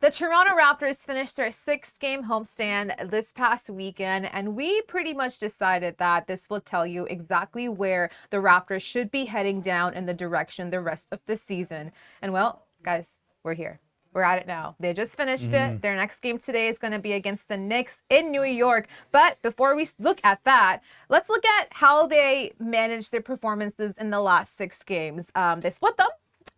The Toronto Raptors finished their 6-game homestand this past weekend, and we pretty much decided that this will tell you exactly where the Raptors should be heading down in the direction the rest of the season. And well, guys, we're here. We're at it now. They just finished it. Their next game today is going to be against the Knicks in New York. But before we look at that, let's look at how they managed their performances in the last 6 games. They split them.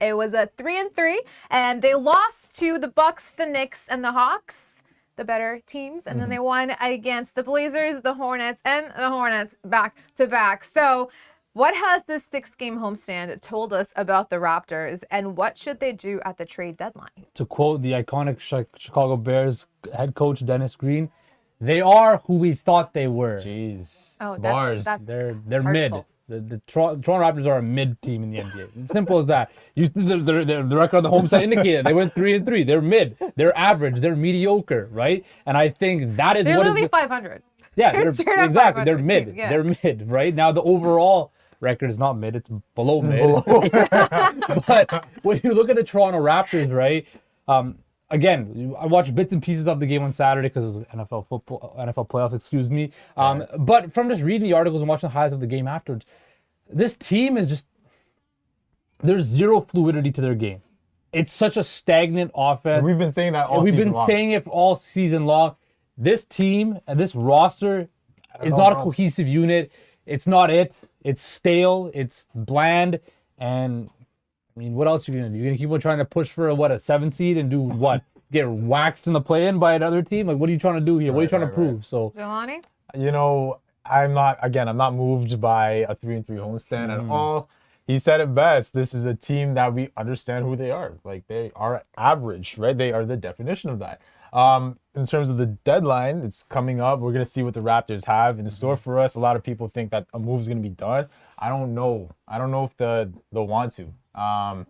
It was a 3-3, and they lost to the Bucks, the Knicks, and the Hawks, the better teams. And then they won against the Blazers, the Hornets, and the Hornets back to back. So what has this 6-game homestand told us about the Raptors, and what should they do at the trade deadline? To quote the iconic Chicago Bears head coach Dennis Green, they are who we thought they were. Jeez. Oh, Bars. They're hurtful. mid. The Toronto Raptors are a mid team in the NBA. It's simple as that. The record on the Homestand indicated they went 3-3. They're mid. They're average. They're mediocre, right? And I think that is They're what literally is 500. yeah. They're They're, straight up exactly. 500 They're mid. team, yeah. They're mid, right? Now the overall record is not mid. It's below mid. But when you look at the Toronto Raptors, right? Again, I watched bits and pieces of the game on Saturday because it was NFL playoffs, excuse me. But from just reading the articles and watching the highlights of the game afterwards, this team is just, there's zero fluidity to their game. It's such a stagnant offense. We've been saying that all We've season been long. saying it all season long. This team and this roster is not a cohesive unit. It's not it. It's stale. It's bland. And I mean, what else are you gonna do? You're gonna keep on trying to push for a 7 seed and do what? Get waxed in the play-in by another team? Like, what are you trying to do here? What are you trying to prove? So, Jelani? You know, I'm not moved by a 3-3 homestand at all. He said it best. This is a team that we understand who they are. Like, they are average, right? They are the definition of that. In terms of the deadline, it's coming up. We're going to see what the Raptors have in store for us. A lot of people think that a move is going to be done. I don't know. I don't know if they'll want to.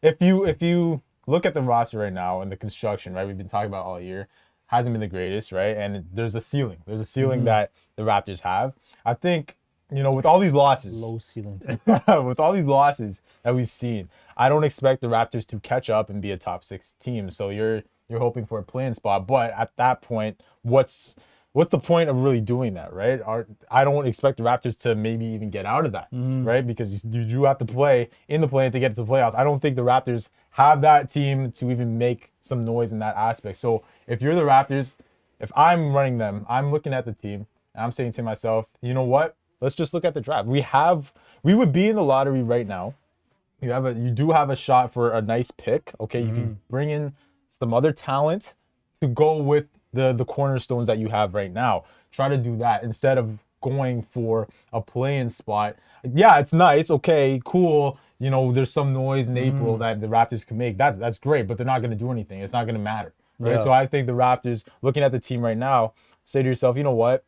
If you look at the roster right now and the construction, right, we've been talking about all year, hasn't been the greatest, right? And there's a ceiling. There's a ceiling that the Raptors have. I think, you know, with all these losses, low ceiling. with all these losses that we've seen, I don't expect the Raptors to catch up and be a top 6 team. So you're hoping for a play-in spot, but at that point, what's the point of really doing that, right? I don't expect the Raptors to maybe even get out of that, right? Because you do have to play in the play-in to get to the playoffs. I don't think the Raptors have that team to even make some noise in that aspect. So if you're the Raptors, if I'm running them, I'm looking at the team and I'm saying to myself, you know what? Let's just look at the draft. We would be in the lottery right now. You do have a shot for a nice pick. Okay, you can bring in some other talent to go with the cornerstones that you have right now. Try to do that instead of going for a play-in spot. Yeah, it's nice. Okay, cool. You know, there's some noise in April that the Raptors can make. That's great, but they're not going to do anything. It's not going to matter. Right? Yeah. So I think the Raptors, looking at the team right now, say to yourself, you know what?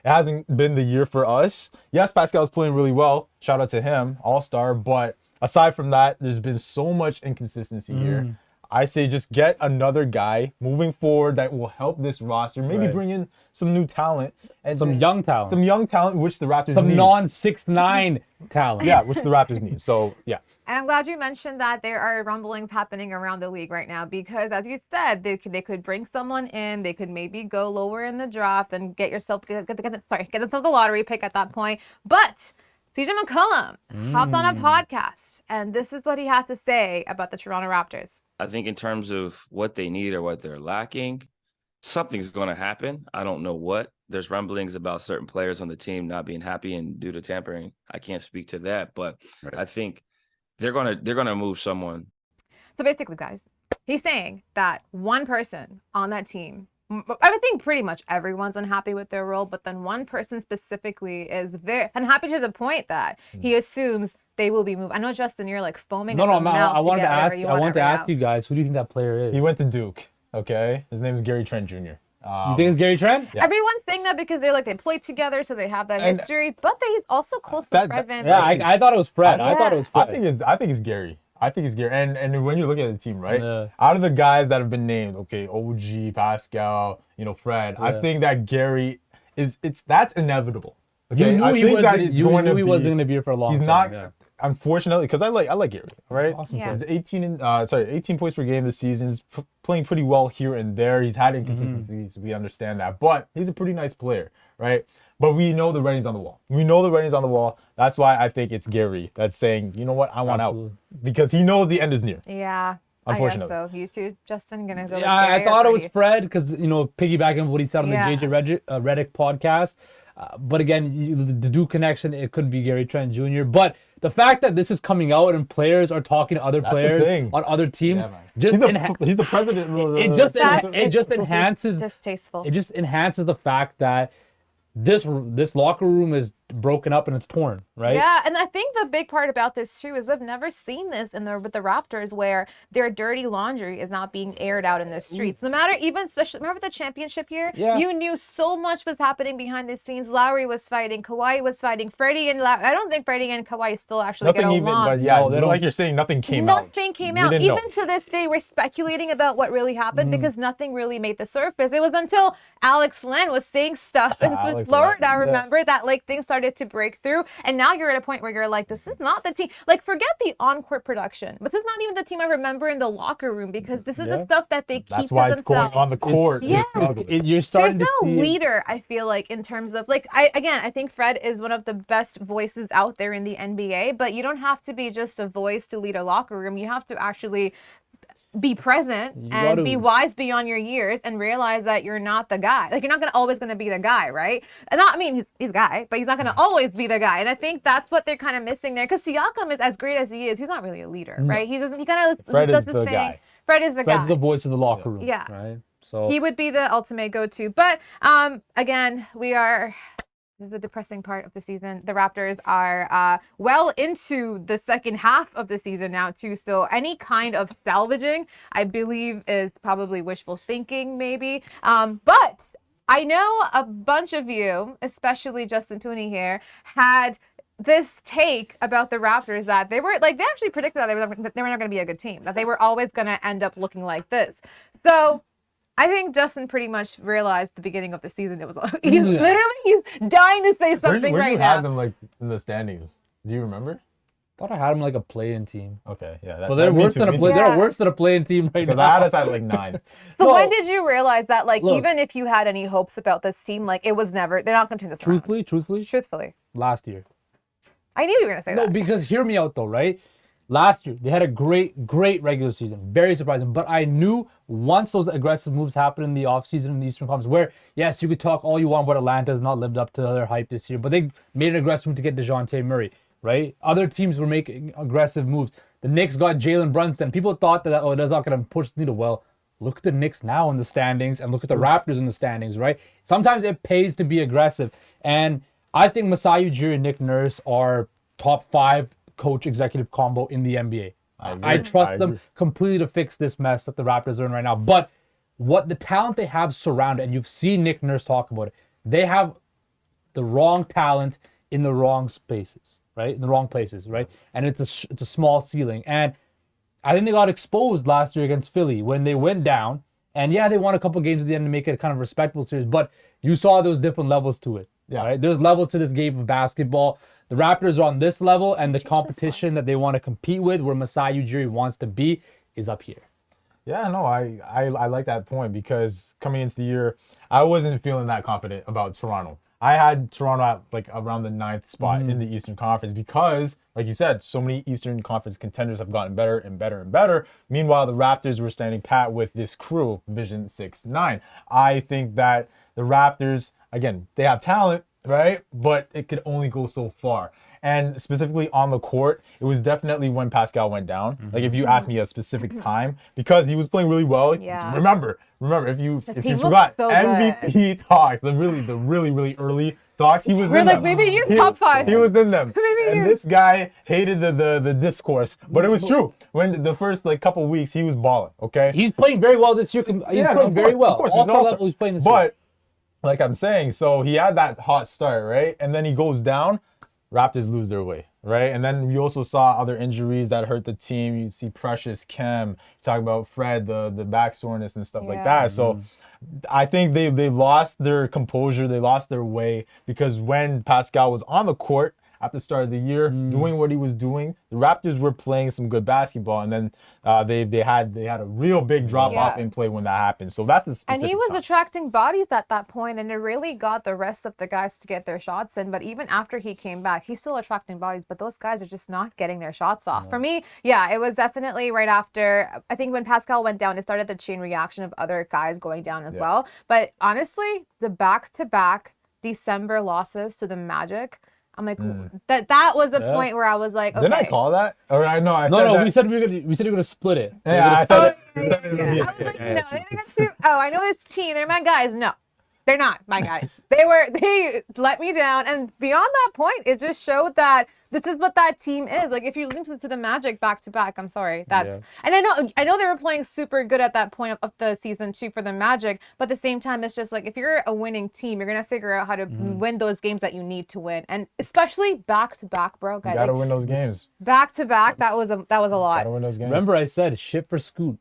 It hasn't been the year for us. Yes, Pascal's playing really well. Shout out to him, all-star. But aside from that, there's been so much inconsistency here. I say just get another guy moving forward that will help this roster. Maybe bring in some new talent. And Some young talent. Some young talent, which the Raptors Some need. non-6'9" talent. Yeah, which the Raptors need. So, yeah. And I'm glad you mentioned that there are rumblings happening around the league right now because, as you said, they could bring someone in. They could maybe go lower in the draft and get themselves a lottery pick at that point. But CJ McCollum hopped on a podcast, and this is what he had to say about the Toronto Raptors. I think in terms of what they need or what they're lacking, something's going to happen. I don't know what. There's rumblings about certain players on the team not being happy and due to tampering. I can't speak to that, but I think they're gonna move someone. So basically, guys, he's saying that one person on that team, I would think pretty much everyone's unhappy with their role, but then one person specifically is very unhappy to the point that he assumes they will be moved. I know, Justin, you're like foaming at the mouth. I wanted to ask. you I wanted to ask you guys, who do you think that player is? He went to Duke, okay? His name is Gary Trent Jr. You think it's Gary Trent? Yeah. Everyone's saying that because they played together, so they have that history. But he's also close to Fred VanVleet. Yeah, I thought it was Fred. I thought it was Fred. I think it's Gary. I think it's Gary. And when you look at the team, right? Yeah. Out of the guys that have been named, okay, OG, Pascal, Fred, I think that Gary that's inevitable. Okay? You knew he wasn't going to be here for a long time. unfortunately, because I like Gary, right? Awesome Yeah. He's 18 points per game this season. He's playing pretty well here and there. He's had inconsistencies. We understand that, but he's a pretty nice player, right? But we know the writing's on the wall. That's why I think it's Gary that's saying, you know what, I want Absolutely. out, because he knows the end is near. Yeah. Unfortunately. I guess so. You two, Justin, gonna go with Yeah, I Gary or thought it was Freddie? Fred because, piggybacking on what he said on Yeah. the JJ Redick podcast. But again, the Duke connection, it could be Gary Trent Jr. But the fact that this is coming out and players are talking to other That's the players thing. on other teams, Yeah, man. just He's the president. it just It's enhances distasteful. it just enhances the fact that this locker room is broken up and it's torn, right? Yeah, and I think the big part about this too is we've never seen this with the Raptors where their dirty laundry is not being aired out in the streets. No matter especially remember the championship year? Yeah. You knew so much was happening behind the scenes. Lowry was fighting, Kawhi was fighting, Freddie and I don't think Freddie and Kawhi still actually Nothing get even, along. but yeah, No, they don't. like you're saying, nothing came out. Nothing came We out. didn't know. Even to this day, we're speculating about what really happened Mm-hmm. because nothing really made the surface. It was until Alex Len was saying stuff in Alex Florida, Len, I remember, that like things started to break through. And now you're at a point where you're like, this is not the team. Like, forget the on-court production, but this is not even the team I remember in the locker room because this is the Yeah. stuff that they keep That's to why it's themselves. going on the court. Yeah. You're starting There's to no see leader, I feel like, in terms of like I think Fred is one of the best voices out there in the NBA, but you don't have to be just a voice to lead a locker room. You have to actually be present and gotta- be wise beyond your years and realize that you're not the guy. Like, you're not always gonna be the guy, right? And not, I mean, he's a guy, but he's not gonna always be the guy. And I think that's what they're kind of missing there. Because Siakam is as great as he is, he's not really a leader, right? He kind of Fred does is his the thing. guy. Fred is the Fred's guy. the voice of the locker room. Yeah. Right. So He would be the ultimate go-to. But again, this is the depressing part of the season. The Raptors are well into the second half of the season now too. So any kind of salvaging, I believe, is probably wishful thinking, maybe. But I know a bunch of you, especially Justin Pooni here, had this take about the Raptors that they actually predicted that they were not going to be a good team, that they were always going to end up looking like this. So I think Justin pretty much realized the beginning of the season. It was he's dying to say something Where do right you now. have them like in the standings? Do you remember? thought I had him like a play-in team. Okay, yeah. But they're worse than a play. Yeah. They're worse than a play-in team right Because now. I had us at like 9. So No. when did you realize that, like, Look. even if you had any hopes about this team, like, it was never, they're not going to turn this around? Truthfully. Last year. I knew you were going to say No, that. because hear me out though, right? Last year, they had a great regular season. Very surprising. But I knew once those aggressive moves happened in the offseason in the Eastern Conference, where, yes, you could talk all you want about Atlanta has not lived up to their hype this year, but they made an aggressive move to get DeJounte Murray, right? Other teams were making aggressive moves. The Knicks got Jalen Brunson. People thought that, oh, that's not going to push the needle. Well, look at the Knicks now in the standings and look at the Raptors in the standings, right? Sometimes it pays to be aggressive. And I think Masai Ujiri and Nick Nurse are top 5 coach executive combo in the NBA. I trust them completely to fix this mess that the Raptors are in right now. But what the talent they have surrounded, and you've seen Nick Nurse talk about it, they have the wrong talent in the wrong spaces, right? In the wrong places, right? And it's a small ceiling. And I think they got exposed last year against Philly when they went down. And yeah, they won a couple games at the end to make it a kind of respectable series. But you saw those different levels to it. Yeah. Right? There's levels to this game of basketball. The Raptors are on this level, and the competition that they want to compete with, where Masai Ujiri wants to be, is up here. Yeah, no, I like that point because coming into the year, I wasn't feeling that confident about Toronto. I had Toronto at like around the 9th spot in the Eastern Conference because, like you said, so many Eastern Conference contenders have gotten better and better and better. Meanwhile, the Raptors were standing pat with this crew, Division 6-9. I think that the Raptors, again, they have talent, right? But it could only go so far. And specifically on the court, it was definitely when Pascal went down. Like if you asked me a specific time, because he was playing really well. Yeah. Remember, if you he looked forgot so MVP talks, the really early talks, he was We're in like, them. maybe he's top 5. He was in them. Maybe And he is. this guy hated the discourse, but it was true. When the first like couple weeks, he was balling. Okay. He's playing very well this year. He's playing very well. Of course, All he's an 4 all-star. levels he's playing this year. But like I'm saying, so he had that hot start, right? And then he goes down. Raptors lose their way, right? And then we also saw other injuries that hurt the team. You see Precious, Kem, you talk about Fred, the back soreness and stuff like Yeah. that. So I think they lost their composure, they lost their way because when Pascal was on the court, at the start of the year, doing what he was doing. The Raptors were playing some good basketball, and then they had a real big drop off in play when that happened. So that's the specific And he was time. attracting bodies at that point, and it really got the rest of the guys to get their shots in. But even after he came back, he's still attracting bodies, but those guys are just not getting their shots off. For me, yeah, it was definitely right after. I think when Pascal went down, it started the chain reaction of other guys going down as well. But honestly, the back-to-back December losses to the Magic, I'm like, that was the point where I was like, okay. Didn't I call that? Or I know I said No, that. we said we were gonna split it. Yeah, I said it. I was like, no, they got too. Oh, I know this team. They're my guys. No, they're not my guys. They let me down. And beyond that point, it just showed that this is what that team is. Like, if you listen to the Magic back to back, I'm sorry. And I know they were playing super good at that point of the season too for the Magic, but at the same time, it's just like, if you're a winning team, you're gonna figure out how to win those games that you need to win. And especially back to back, bro. You gotta win those games. Back to back, that was a lot. Gotta win those games. Remember, I said shit for Scoot.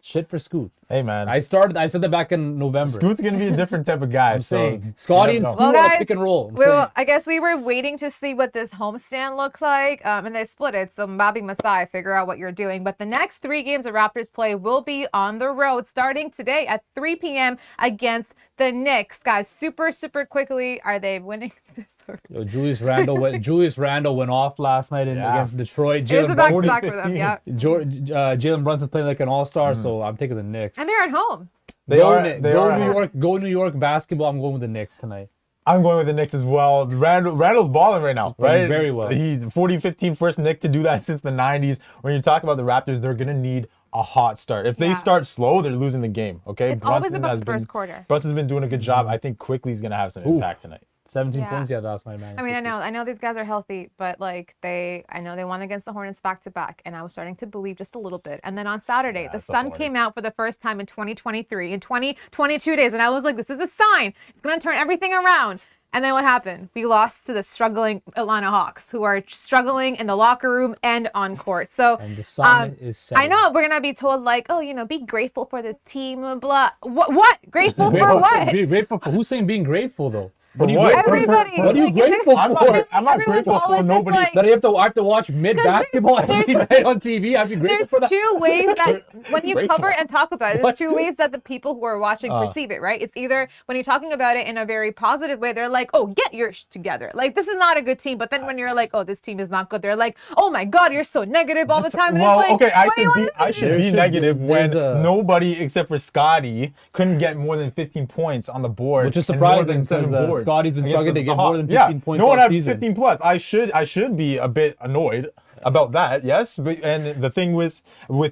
Shit for Scoot. Hey, man. I said that back in November. Scoot's gonna be a different type of guy. So Scotty and Scoot Well, on guys, a pick and roll. I guess we were waiting to see what this homestand looked like, and they split it. So Bobby, Masai, figure out what you're doing. But the next 3 games the Raptors play will be on the road, starting today at 3 p.m. against the Knicks. Guys, super quickly, are they winning this? Yo, Julius Randle went off last night against Detroit. It was a back-to-back for them, yeah. Jalen Brunson's playing like an all-star, so I'm taking the Knicks. And they're at home. Go New York basketball. I'm going with the Knicks tonight. I'm going with the Knicks as well. Randall's balling right now, right? Very well. He's 40-15 first Knick to do that since the 90s. When you talk about the Raptors, they're going to need a hot start. If they start slow, they're losing the game, okay? It's always about the first quarter. Brunson's been doing a good job. I think Quickly's going to have some impact tonight. 17 points, last night, man. I mean, I know these guys are healthy, but like I know they won against the Hornets back to back, and I was starting to believe just a little bit. And then on Saturday, the sun came out for the first time in 2023, in 22 days, and I was like, this is a sign. It's gonna turn everything around. And then what happened? We lost to the struggling Atlanta Hawks, who are struggling in the locker room and on court. So and the sun is setting. I know we're gonna be told like, oh, be grateful for the team, blah. What? Grateful for what? Be grateful for who's saying being grateful though? What are you grateful Everybody. What are you grateful for? I'm not grateful for nobody. That I have to watch mid basketball every night on TV. I'd be grateful for that. There's 2 ways that when you Grateful. cover and talk about it, there's 2 ways that the people who are watching perceive it, right? It's either when you're talking about it in a very positive way, they're like, oh, get your together. Like, this is not a good team. But then when you're like, oh, this team is not good, they're like, oh my God, you're so negative all the time. And Well, it's like, okay, I what do you want to should be negative when nobody except for Scotty couldn't get more than 15 points on the board. Which is and more surprising than 7 because boards Scotty's been against struggling to the get more than Hawks. 15 points no one all had season. 15 plus. I should be a bit annoyed about that, yes. But, and the thing with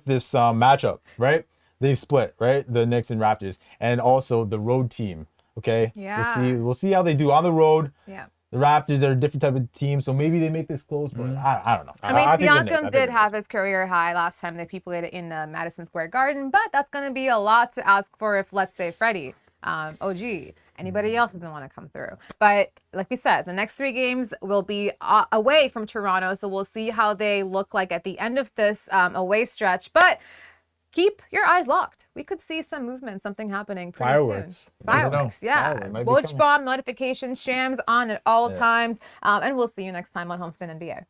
this matchup, right? They've split, right? The Knicks and Raptors, and also the road team. Okay. Yeah. We'll see how they do on the road. Yeah. The Raptors are a different type of team, so maybe they make this close, but I don't know. I mean, think the Knicks. Siakam did have his career high last time they played it in Madison Square Garden, but that's going to be a lot to ask for if, let's say, Freddie, OG, anybody else doesn't want to come through. But like we said, the next 3 games will be away from Toronto, so we'll see how they look like at the end of this away stretch. But keep your eyes locked. We could see some movement, something happening pretty Fireworks. soon. Fireworks, yeah. Fireworks might be Watch coming. bomb notifications, shams on at all times. And we'll see you next time on Homestand NBA.